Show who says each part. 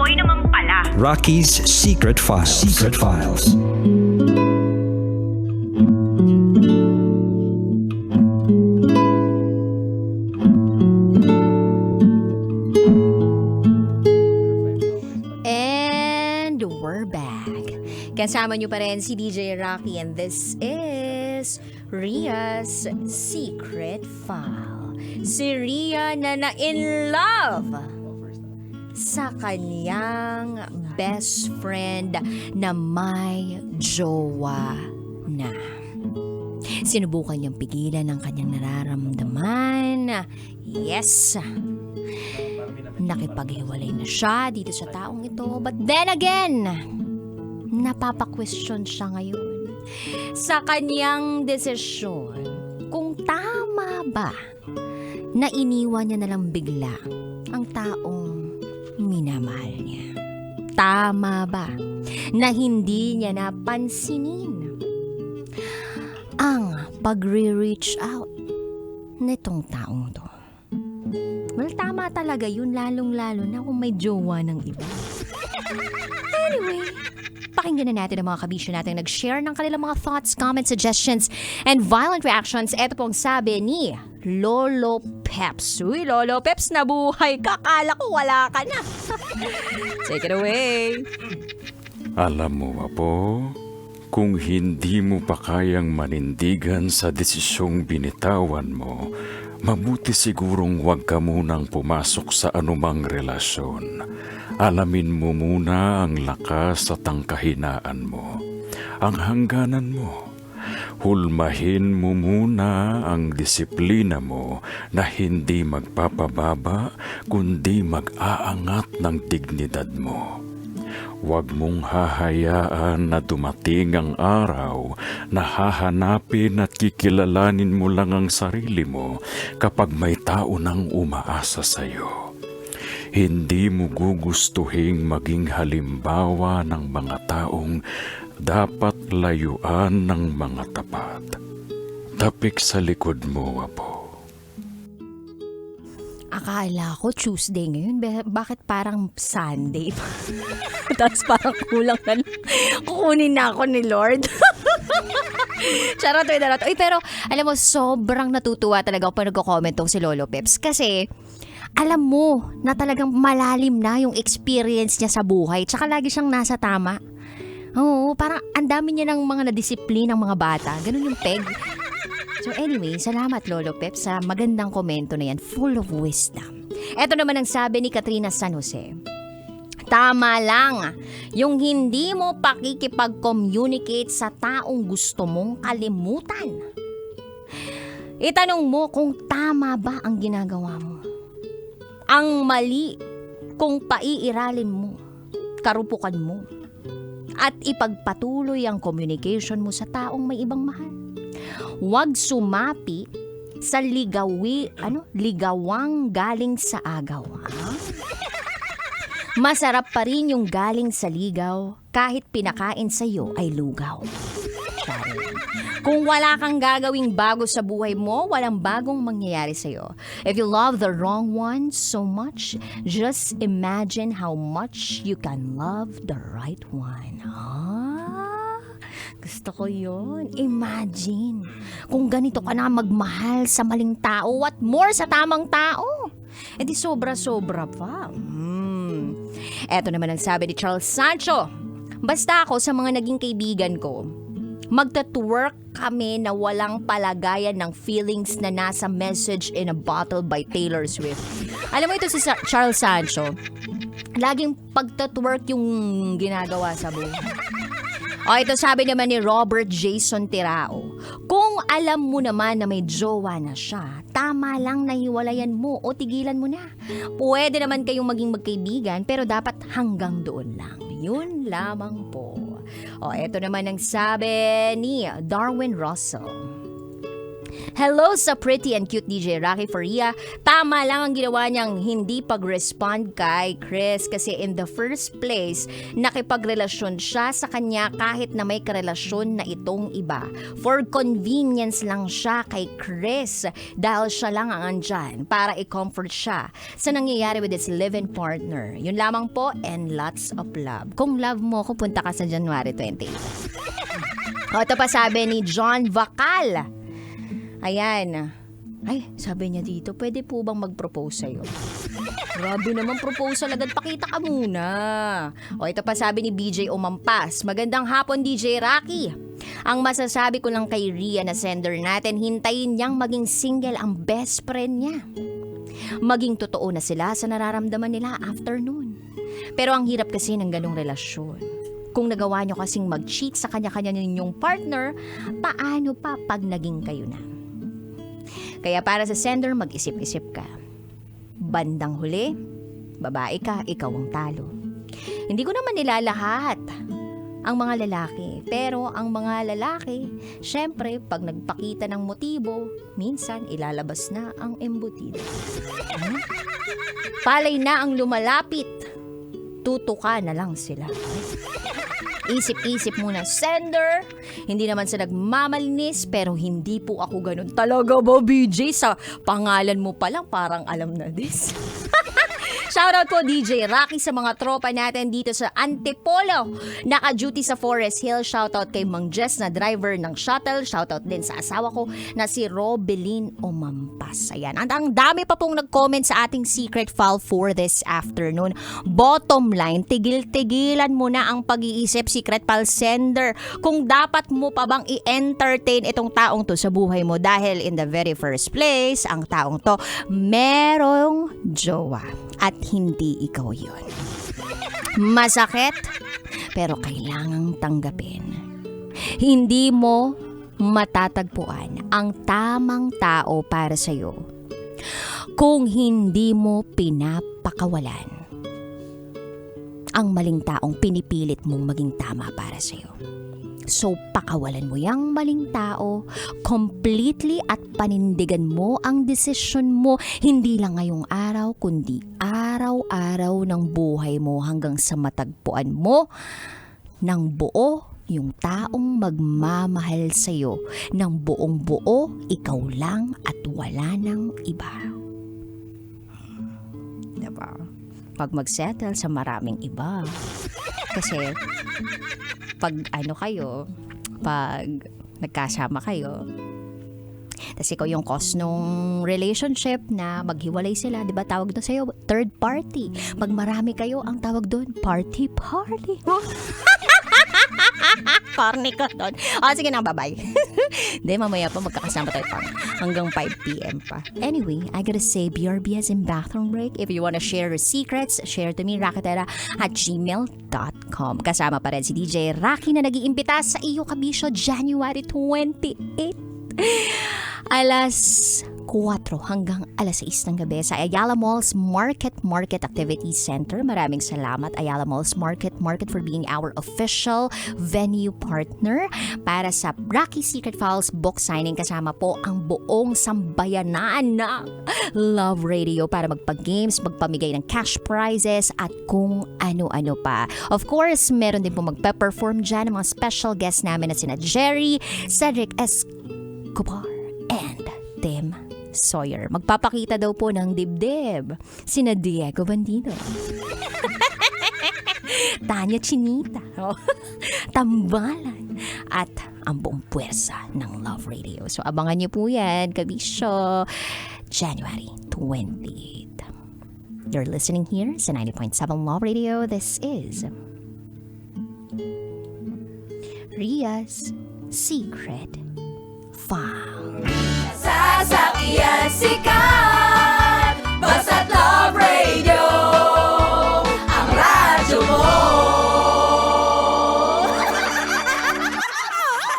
Speaker 1: Playboy naman pala.
Speaker 2: Rocky's Secret Files. Secret Files.
Speaker 3: And we're back. Kasama niyo pa rin si DJ Rocky and this is Ria's Secret File. Si Ria na in love sa kanyang best friend na may jowa na. Sinubukan niyang pigilan ang kanyang nararamdaman. Yes! Nakipaghiwalay na siya dito sa taong ito. But then again, napapa-question siya ngayon sa kanyang desisyon kung tama ba na iniwan niya na lang bigla ang taong minamahal niya. Tama ba na hindi niya napansinin ang pagre-reach out nitong taong to? Well, tama talaga yun, lalong-lalo na kung may jowa ng iba. Anyway, pakinggan na natin ang mga kabisyo natin nag-share ng kanilang mga thoughts, comments, suggestions, and violent reactions. Ito pong sabi ni Lolo Peps. Uy, Lolo Peps, nabuhay ka. Kala ko wala ka na. Take it away.
Speaker 4: Alam mo ba po, kung hindi mo pa kayang manindigan sa desisyong binitawan mo, mabuti sigurong huwag ka munang pumasok sa anumang relasyon. Alamin mo muna ang lakas at ang kahinaan mo, ang hangganan mo. Hulmahin mo muna ang disiplina mo na hindi magpapababa kundi mag-aangat ng dignidad mo. Huwag mong hahayaan na dumating ang araw na hahanapin at kikilalanin mo lang ang sarili mo kapag may tao nang umaasa sa iyo. Hindi mo gugustuhing maging halimbawa ng mga taong dapat layuan ng mga tapat. Tapik sa likod mo, Apo.
Speaker 3: Akala ko Tuesday ngayon. Bakit parang Sunday? Tapos parang kulang na lang. Kukunin na ako ni Lord. Charot. Uy, pero alam mo, sobrang natutuwa talaga ako pag nagko-comment tong si Lolo Peps. Kasi alam mo na talagang malalim na yung experience niya sa buhay. Tsaka lagi siyang nasa tama. Oo, parang ang dami niya ng mga nadisiplin ng mga bata. Ganun yung peg. So anyway, salamat Lolo Pep sa magandang komento na yan. Full of wisdom. Ito naman ang sabi ni Katrina San Jose. Tama lang yung hindi mo pakikipag-communicate sa taong gusto mong kalimutan. Itanong mo kung tama ba ang ginagawa mo. Ang mali kung paiiralin mo, karupukan mo, at ipagpatuloy ang communication mo sa taong may ibang mahal. Huwag sumapi sa ligawang galing sa agaw. Masarap pa rin yung galing sa ligaw kahit pinakain sa'yo ay lugaw. Kung wala kang gagawing bago sa buhay mo, walang bagong mangyayari sa'yo. If you love the wrong one so much, just imagine how much you can love the right one. Gusto ko yun. Imagine kung ganito ka na magmahal sa maling tao at more sa tamang tao. E di sobra-sobra pa. Eto naman ang sabi ni Charles Sancho. Basta ako sa mga naging kaibigan ko, magta-twerk kami na walang palagayan ng feelings na nasa Message in a Bottle by Taylor Swift. Alam mo ito si Charles Sancho, laging pagta-twerk yung ginagawa sa buhay. O ito sabi naman ni Robert Jason Tirao, kung alam mo naman na may jowa na siya, tama lang na hiwalayan mo o tigilan mo na. Pwede naman kayong maging magkaibigan pero dapat hanggang doon lang. Yun lamang po. O eto naman ang sabi ni Darwin Russell. Hello sa pretty and cute DJ Rocky Faria. Tama lang ang ginawa niyang hindi pag-respond kay Chris kasi in the first place, nakipagrelasyon siya sa kanya kahit na may karelasyon na itong iba. For convenience lang siya kay Chris dahil siya lang ang andyan para i-comfort siya sa nangyayari with his live-in partner. Yun lamang po and lots of love. Kung love mo ko, punta ka sa January 28. O, ito pa sabi ni John Vacal. Ayan. Ay, sabi niya dito, pwede po bang mag-propose sa'yo? Grabe naman proposal, agad pakita ka muna. O, ito pa sabi ni BJ Omampas. Magandang hapon, DJ Rocky. Ang masasabi ko lang kay Rhea na sender natin, hintayin niyang maging single ang best friend niya. Maging totoo na sila sa nararamdaman nila after noon. Pero ang hirap kasi ng ganong relasyon. Kung nagawa niyo kasing mag-cheat sa kanya-kanya ninyong partner, paano pa pag naging kayo na? Kaya para sa sender, mag-isip-isip ka. Bandang huli, babae ka, ikaw ang talo. Hindi ko naman nilalahat ang mga lalaki. Pero ang mga lalaki, syempre, pag nagpakita ng motibo, minsan ilalabas na ang embutido. Palay na ang lumalapit. Tutuka na lang sila. Isip-isip muna, sender. Hindi naman sa nagmamalinis, pero hindi po ako ganun. Talaga ba, BJ? Sa pangalan mo pa lang, parang alam na this. Shoutout po DJ Rocky sa mga tropa natin dito sa Antipolo. Naka-duty sa Forest Hill. Shoutout kay Mang Jess na driver ng shuttle. Shoutout din sa asawa ko na si Robelin Omampas. Ayan. Ang dami pa pong nag-comment sa ating secret file for this afternoon. Bottom line, tigil-tigilan mo na ang pag-iisip, secret file sender. Kung dapat mo pa bang i-entertain itong taong to sa buhay mo dahil in the very first place, ang taong to merong jowa. At hindi ikaw yun. Masakit, pero kailangang tanggapin. Hindi mo matatagpuan ang tamang tao para sa'yo kung hindi mo pinapakawalan ang maling taong pinipilit mong maging tama para sa'yo. So, pakawalan mo yung maling tao completely at panindigan mo ang desisyon mo. Hindi lang ngayong araw, kundi araw-araw ng buhay mo hanggang sa matagpuan mo ng buo yung taong magmamahal sa'yo. Ng buong buo, ikaw lang at wala nang iba. Diba? Pag mag-settle sa maraming iba. Kasi pag pag nagkasama kayo, tapos ikaw yung cause nung relationship na maghiwalay sila, di ba tawag doon sa'yo, third party. Pag marami kayo, ang tawag doon, party. Corny ka doon. Sige na, bye-bye. Hindi, mamaya pa magkakasama tayo pa hanggang 5 p.m. pa. Anyway, I gotta say, BRB as in bathroom break. If you wanna share your secrets, share to me, rakatera@gmail.com. Kasama pa rin si DJ Rocky na nag-iimbita sa iyo kabisyo January 28. Alas 4 hanggang alas 6 ng gabi sa Ayala Malls Market Activity Center. Maraming salamat Ayala Malls Market for being our official venue partner para sa Rocky Secret Files book signing. Kasama po ang buong sambayanan ng Love Radio para magpag-games, magpamigay ng cash prizes at kung ano-ano pa. Of course, meron din po magpe-perform dyan ng mga special guests namin na sina Jerry, Cedric Escobar, and Tim Sawyer. Magpapakita daw po ng dibdib sina Diego Bandino, Tanya Chinita, Tambalan, at ang buong puwersa ng Love Radio. So abangan niyo po yan, kabisyo, January 28. You're listening here sa 90.7 Love Radio. This is Rhea's Secret File.